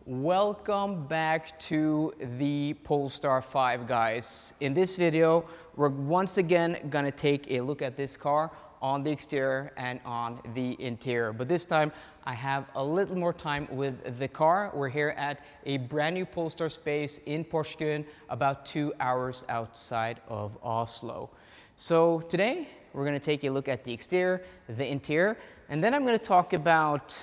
Welcome back to the Polestar 5, guys. In this video, we're once again gonna take a look at this car on the exterior and on the interior. But this time, I have a little more time with the car. We're here at a brand new Polestar space in Porsgrunn, about 2 hours outside of Oslo. So today, we're gonna take a look at the exterior, the interior, and then I'm gonna talk about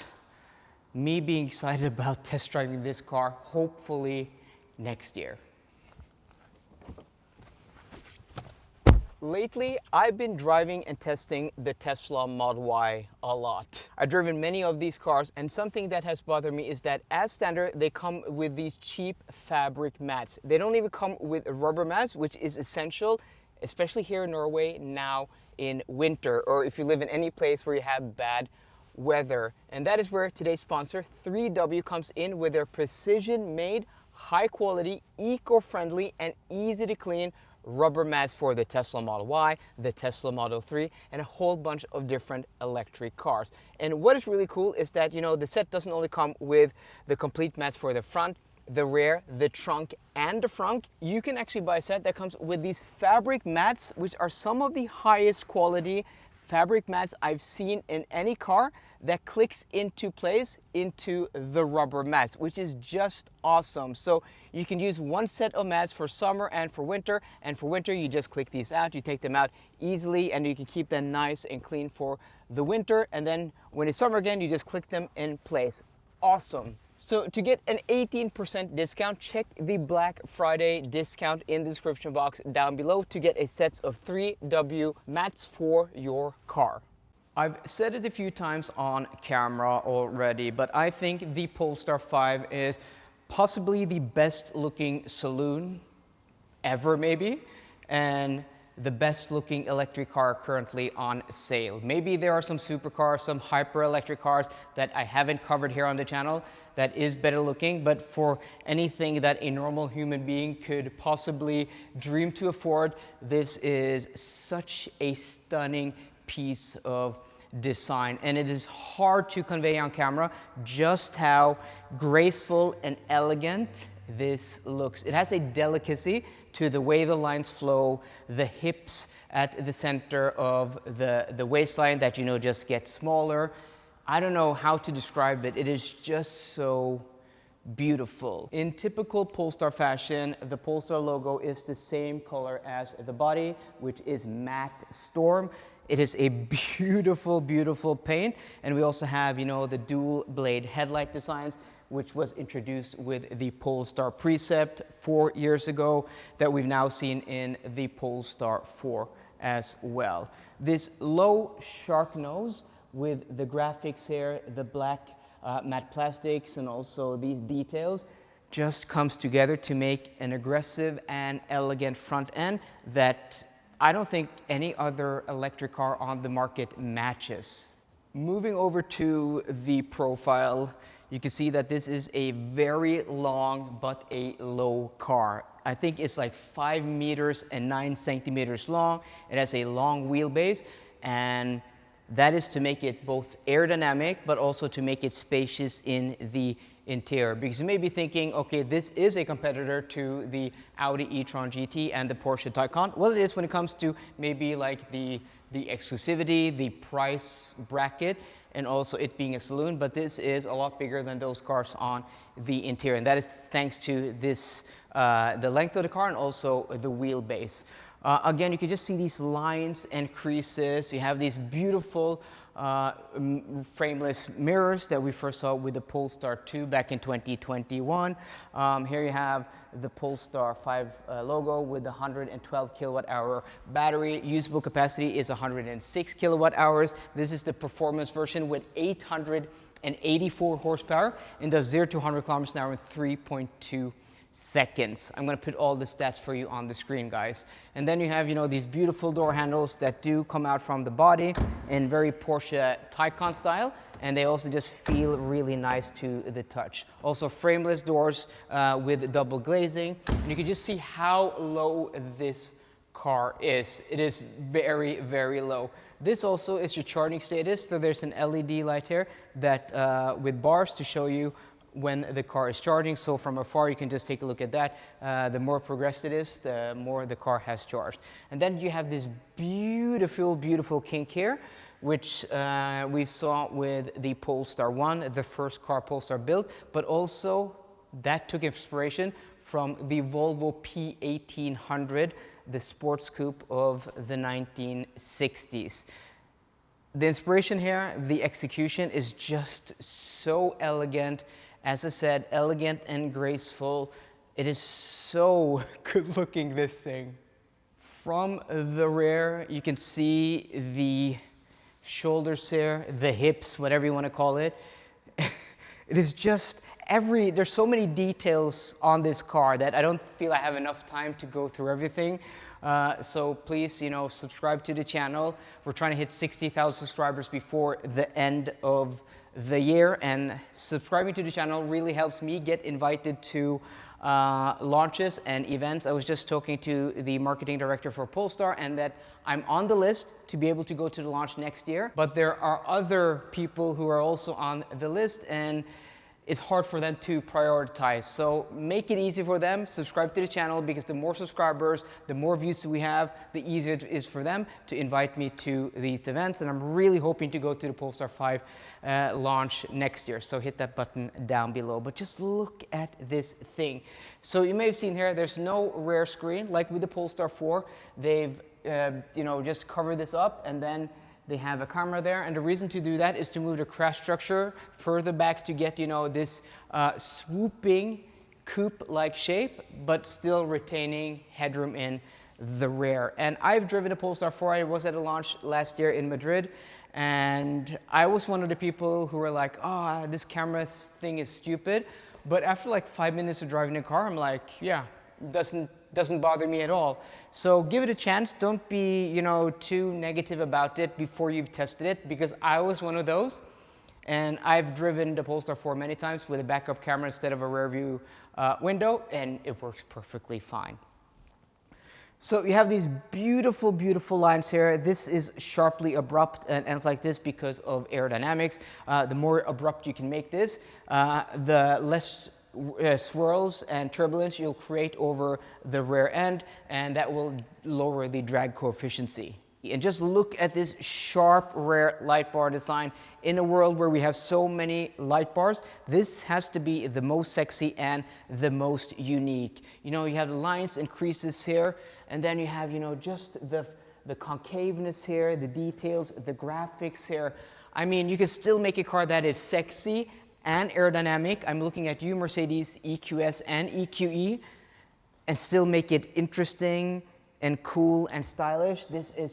me being excited about test driving this car, hopefully next year. Lately, I've been driving and testing the Tesla Model Y a lot. I've driven many of these cars, and something that has bothered me is that as standard, they come with these cheap fabric mats. They don't even come with rubber mats, which is essential, especially here in Norway now in winter, or if you live in any place where you have bad weather. And that is where today's sponsor 3W comes in with their precision made, high quality, eco-friendly and easy to clean rubber mats for the Tesla Model Y, the Tesla Model 3 and a whole bunch of different electric cars. And what is really cool is that, the set doesn't only come with the complete mats for the front, the rear, the trunk and the front. You can actually buy a set that comes with these fabric mats, which are some of the highest quality fabric mats I've seen in any car that clicks into place into the rubber mats, which is just awesome. So you can use one set of mats for summer and for winter. And for winter, you just click these out, you take them out easily, and you can keep them nice and clean for the winter. And then when it's summer again, you just click them in place. Awesome. So to get an 18% discount, check the Black Friday discount in the description box down below to get a set of 3W mats for your car. I've said it a few times on camera already, but I think the Polestar 5 is possibly the best looking saloon ever maybe, and the best looking electric car currently on sale. Maybe there are some supercars, some hyper electric cars that I haven't covered here on the channel that is better looking, but for anything that a normal human being could possibly dream to afford, this is such a stunning piece of design. And it is hard to convey on camera just how graceful and elegant this looks. It has a delicacy to the way the lines flow, the hips at the center of the waistline that just get smaller. I don't know how to describe it. It is just so beautiful. In typical Polestar fashion, the Polestar logo is the same color as the body, which is matte storm. It is a beautiful, beautiful paint. And we also have, the dual blade headlight designs, which was introduced with the Polestar Precept 4 years ago, that we've now seen in the Polestar 4 as well. This low shark nose with the graphics here, the black matte plastics and also these details just comes together to make an aggressive and elegant front end that I don't think any other electric car on the market matches. Moving over to the profile, you can see that this is a very long but a low car. I think it's like 5 meters and 9 centimeters long. It has a long wheelbase, and that is to make it both aerodynamic but also to make it spacious in the interior. Because you may be thinking, okay, this is a competitor to the Audi e-tron GT and the Porsche Taycan. Well, it is when it comes to maybe like the exclusivity, the price bracket, and also it being a saloon, but this is a lot bigger than those cars on the interior. And that is thanks to this, the length of the car and also the wheelbase. Again, you can just see these lines and creases. You have these beautiful frameless mirrors that we first saw with the Polestar 2 back in 2021. Here you have the Polestar 5 logo with the 112 kilowatt hour battery. Usable capacity is 106 kilowatt hours. This is the performance version with 884 horsepower and does 0 to 100 kilometers an hour in 3.2 seconds. I'm going to put all the stats for you on the screen, guys. And then you have, these beautiful door handles that do come out from the body in very Porsche Taycan style, and they also just feel really nice to the touch. Also frameless doors with double glazing, and you can just see how low this car is. It is very, very low. This also is your charging status. So there's an LED light here that with bars to show you when the car is charging. So from afar, you can just take a look at that. The more progressed it is, the more the car has charged. And then you have this beautiful, beautiful kink here, which we saw with the Polestar 1, the first car Polestar built, but also that took inspiration from the Volvo P1800, the sports coupe of the 1960s. The inspiration here, the execution is just so elegant. As I said, elegant and graceful. It is so good looking, this thing. From the rear, you can see the shoulders here, the hips, whatever you want to call it. It is just there's so many details on this car that I don't feel I have enough time to go through everything. So please, subscribe to the channel. We're trying to hit 60,000 subscribers before the end of the year, and subscribing to the channel really helps me get invited to launches and events. I was just talking to the marketing director for Polestar, and that I'm on the list to be able to go to the launch next year. But there are other people who are also on the list, and it's hard for them to prioritize. So make it easy for them, subscribe to the channel, because the more subscribers, the more views we have, the easier it is for them to invite me to these events. And I'm really hoping to go to the Polestar 5 launch next year. So hit that button down below. But just look at this thing. So you may have seen here, there's no rear screen. Like with the Polestar 4, they've just covered this up, and then they have a camera there, and the reason to do that is to move the crash structure further back to get, this swooping coupe-like shape, but still retaining headroom in the rear. And I've driven a Polestar 4. I was at a launch last year in Madrid, and I was one of the people who were like, oh, this camera thing is stupid. But after like 5 minutes of driving the car, I'm like, yeah, doesn't bother me at all. So give it a chance. Don't be, too negative about it before you've tested it, because I was one of those. And I've driven the Polestar 4 many times with a backup camera instead of a rear view window, and it works perfectly fine. So you have these beautiful, beautiful lines here. This is sharply abrupt, and it's like this because of aerodynamics. The more abrupt you can make this, the less swirls and turbulence you'll create over the rear end, and that will lower the drag coefficient. And just look at this sharp rear light bar design. In a world where we have so many light bars, this has to be the most sexy and the most unique. You have the lines and creases here, and then you have just the concaveness here, the details, the graphics here. I mean, you can still make a car that is sexy and aerodynamic. I'm looking at you, Mercedes EQS and EQE, and still make it interesting and cool and stylish. This is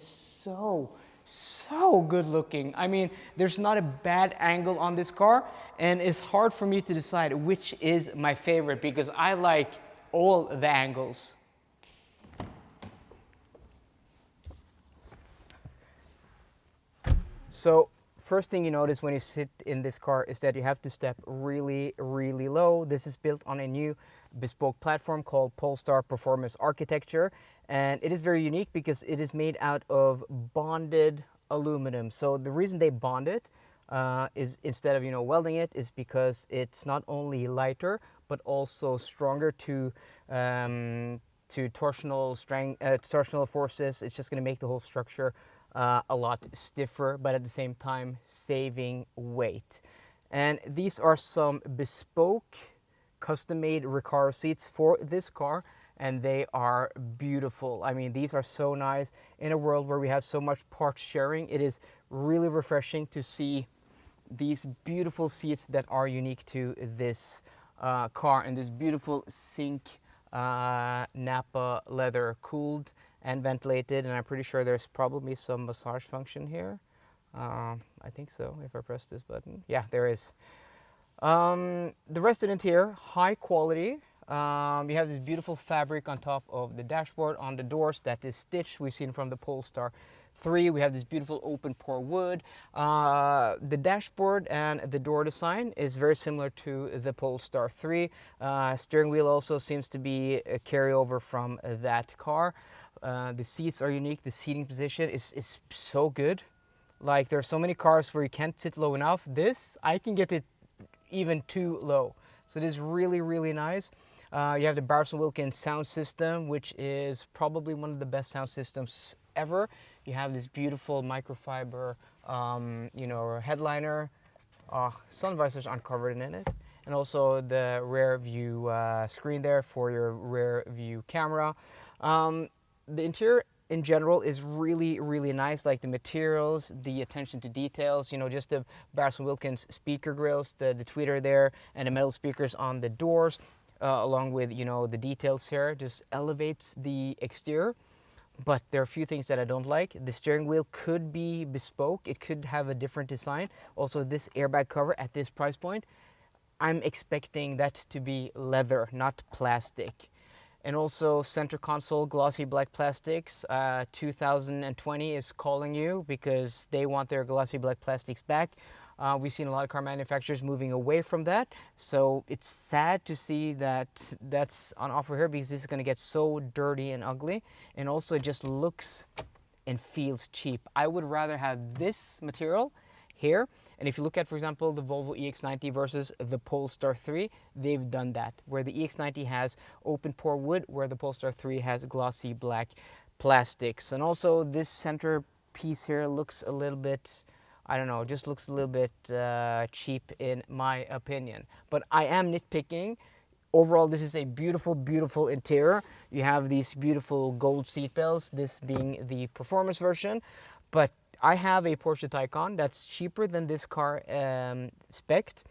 so good looking. I mean, there's not a bad angle on this car, and it's hard for me to decide which is my favorite, because I like all the angles. So first thing you notice when you sit in this car is that you have to step really, really low. This is built on a new bespoke platform called Polestar Performance Architecture, and it is very unique because it is made out of bonded aluminum. So the reason they bond it is, instead of welding it, is because it's not only lighter but also stronger to torsional strength, torsional forces. It's just going to make the whole structure a lot stiffer, but at the same time saving weight. And these are some bespoke custom-made Recaro seats for this car, and they are beautiful. I mean, these are so nice. In a world where we have so much parts sharing, it is really refreshing to see these beautiful seats that are unique to this car, and this beautiful Sync Napa leather, cooled and ventilated, and I'm pretty sure there's probably some massage function here. I think so, if I press this button. Yeah, there is. The rest of the interior, high quality. You have this beautiful fabric on top of the dashboard, on the doors, that is stitched. We've seen from the Polestar 3. We have this beautiful open pore wood. The dashboard and the door design is very similar to the Polestar 3. Steering wheel also seems to be a carryover from that car. The seats are unique. The seating position is so good. Like, there are so many cars where you can't sit low enough. This, I can get it even too low. So it is really, really nice. You have the Bowers & Wilkins sound system, which is probably one of the best sound systems ever. You have this beautiful microfiber, headliner. Sun visors aren't covered in it. And also the rear view screen there for your rear view camera. The interior in general is really, really nice, like the materials, the attention to details, just the Bowers & Wilkins speaker grills, the tweeter there, and the metal speakers on the doors, along with, the details here, just elevates the exterior. But there are a few things that I don't like. The steering wheel could be bespoke. It could have a different design. Also, this airbag cover at this price point, I'm expecting that to be leather, not plastic. And also center console, glossy black plastics. 2020 is calling you because they want their glossy black plastics back. We've seen a lot of car manufacturers moving away from that. So it's sad to see that that's on offer here because this is going to get so dirty and ugly. And also it just looks and feels cheap. I would rather have this material here. And if you look at, for example, the Volvo EX90 versus the Polestar 3, they've done that. Where the EX90 has open pore wood, where the Polestar 3 has glossy black plastics. And also this center piece here looks a little bit, I don't know, just looks a little bit cheap in my opinion. But I am nitpicking. Overall, this is a beautiful, beautiful interior. You have these beautiful gold seat belts, this being the performance version. But I have a Porsche Taycan that's cheaper than this car spec'd.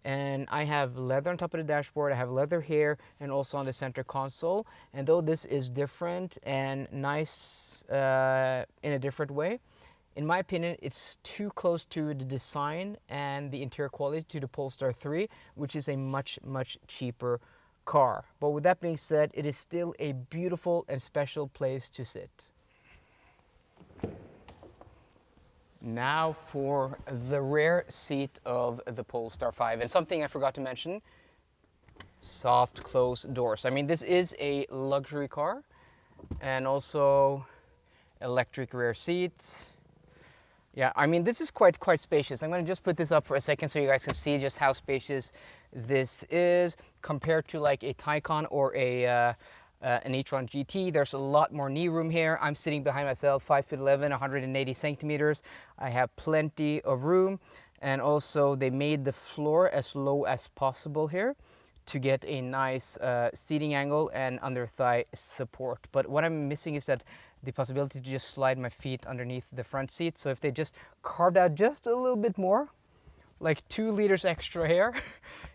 And I have leather on top of the dashboard, I have leather here, and also on the center console. And though this is different and nice in a different way, in my opinion, it's too close to the design and the interior quality to the Polestar 3, which is a much, much cheaper car. But with that being said, it is still a beautiful and special place to sit. Now for the rear seat of the Polestar 5. And something I forgot to mention, soft closed doors. I mean, this is a luxury car, and also electric rear seats. Yeah, I mean, this is quite spacious. I'm going to just put this up for a second so you guys can see just how spacious this is compared to like a Taycan or an e-tron GT. There's a lot more knee room here. I'm sitting behind myself, 5'11", 180 centimeters. I have plenty of room, and also they made the floor as low as possible here to get a nice seating angle and under thigh support. But what I'm missing is that the possibility to just slide my feet underneath the front seat. So if they just carved out just a little bit more, like 2 liters extra here,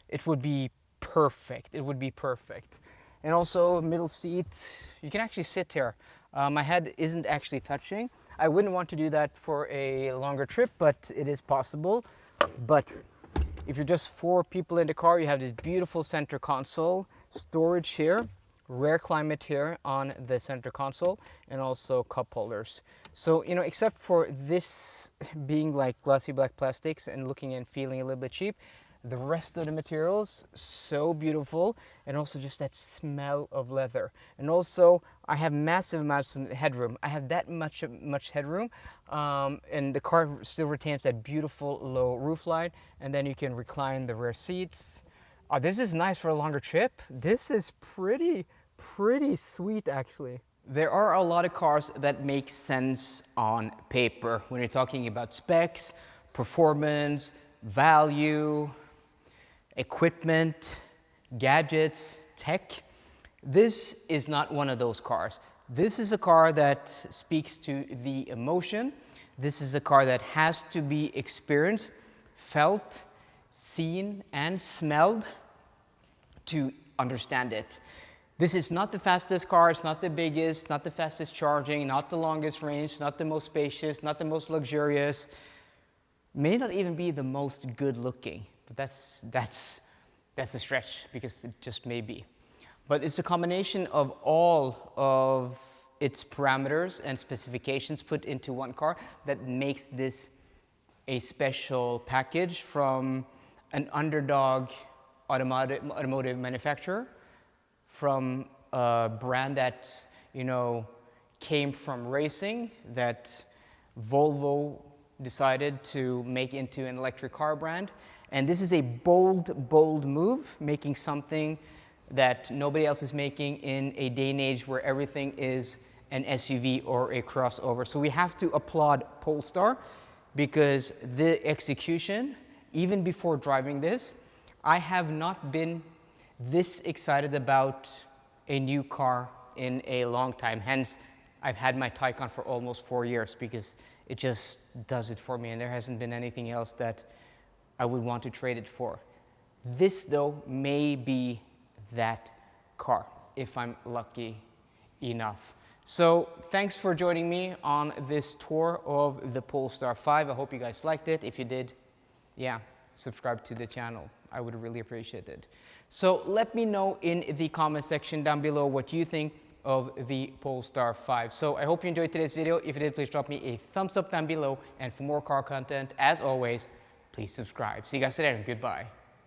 it would be perfect. It would be perfect. And also middle seat, you can actually sit here. My head isn't actually touching. I wouldn't want to do that for a longer trip, but it is possible. But if you're just 4 people in the car, you have this beautiful center console, storage here, rear climate here on the center console, and also cup holders. So, except for this being like glossy black plastics and looking and feeling a little bit cheap, the rest of the materials, so beautiful, and also just that smell of leather. And also, I have massive amounts of headroom. I have that much headroom, and the car still retains that beautiful low roofline, and then you can recline the rear seats. Oh, this is nice for a longer trip. This is pretty sweet, actually. There are a lot of cars that make sense on paper when you're talking about specs, performance, value, equipment, gadgets, tech. This is not one of those cars. This is a car that speaks to the emotion. This is a car that has to be experienced, felt, seen, and smelled to understand it. This is not the fastest car, it's not the biggest, not the fastest charging, not the longest range, not the most spacious, not the most luxurious, may not even be the most good looking. But that's a stretch because it just may be. But it's a combination of all of its parameters and specifications put into one car that makes this a special package from an underdog automotive manufacturer, from a brand that came from racing, that Volvo decided to make into an electric car brand, And this is a bold move, making something that nobody else is making in a day and age where everything is an SUV or a crossover. So we have to applaud Polestar, because the execution, even before driving this, I have not been this excited about a new car in a long time. Hence, I've had my Taycan for almost 4 years, because it just does it for me, and there hasn't been anything else that I would want to trade it for. This, though, may be that car, if I'm lucky enough. So thanks for joining me on this tour of the Polestar 5. I hope you guys liked it. If you did, yeah, subscribe to the channel. I would really appreciate it. So let me know in the comment section down below what you think of the Polestar 5. So I hope you enjoyed today's video. If you did, please drop me a thumbs up down below. And for more car content, as always, please subscribe. See you guys later. Goodbye.